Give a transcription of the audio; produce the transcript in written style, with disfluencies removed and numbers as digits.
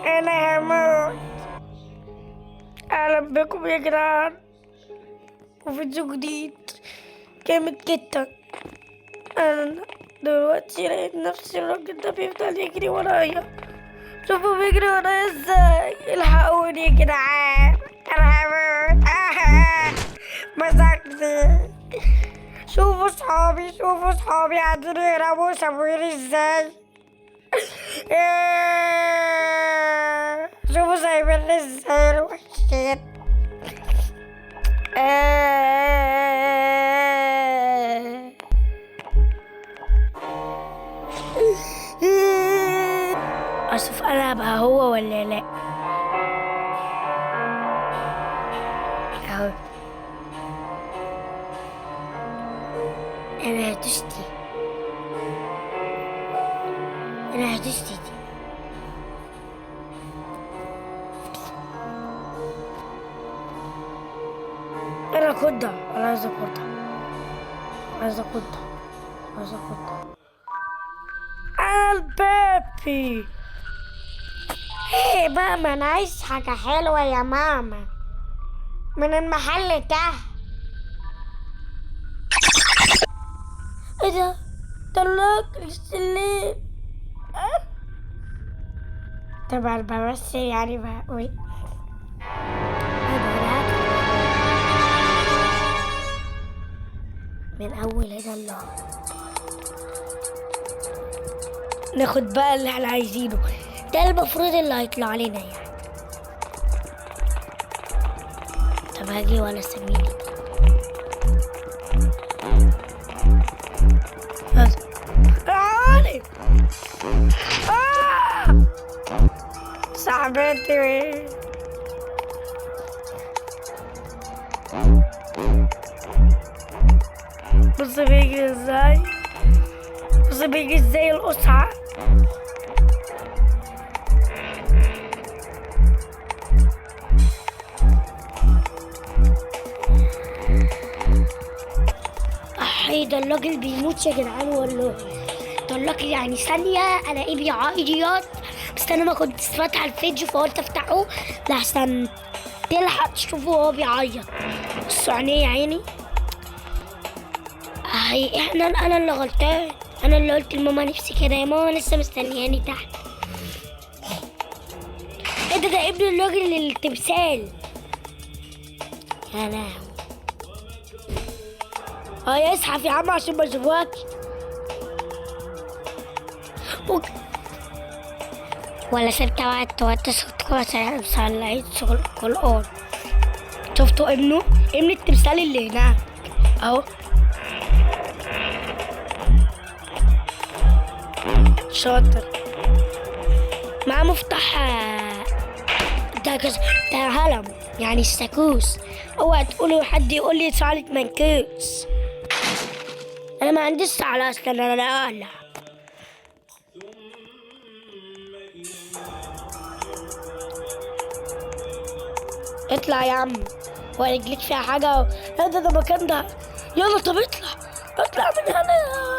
انا هموت. اهلا بكم يا جدعان وفيديو جديد جامد جدا. انا دلوقتي لقيت نفسي الراجل ده بيفضل يجري ورايا. شوفوا بيجري ورايا ازاي. الحقوني يا جدعان انا هموت. مسكني. شوفوا صحابي قاعدين يهربوا سابوني ازاي. شوفوا سايبيني ازاي الوحشين. اشوف انا ابقى هو ولا لا. اهو انا هتشتي دي. انا كده انا عايز اخدها انا البيبي. ايه ماما انا عايز حاجة حلوة يا ماما من المحل ده. ايه ده؟ طلاق السليم. طبعا بمثل يعني بقول من اول هنا الله. ناخد بقى اللي احنا عايزينه ده المفروض اللي هيطلع لنا يعني. طب هاجي ولا سميني تعالي. صاحبتي بص بيجري ازاي القصعة. ده الراجل بيموت يا جدعان والله. طلق يعني ثانية الاقيه بيعيط. بس انا ما كنت فاتحة الفيديو فقلت افتحه لحسن تلحق تشوفه وهو بيعيط. بصوا عينيه يا عيني. انا اللي غلطان. انا اللي قلت لماما نفسي كده يا ماما لسه مستنياني تحت. ايه ده ابن الراجل التمثال. يا لهوي. يزحف يا عم عشان ما يشوفوكش. ولا ستة وقت صوتكم عشان صليت شغل القرآن. شفتوا ابن التمثال اللي هناك اهو. شاطر. معاه مفتاح ده هلم يعني الساكوس. اوعى تقولوا حد يقول لي صالة منكوس. انا ما عنديش صالة اصلا. انا لا اطلع يا عم. ورجليك فيها حاجة. ده مكان ده. يلا طب اطلع من هنا.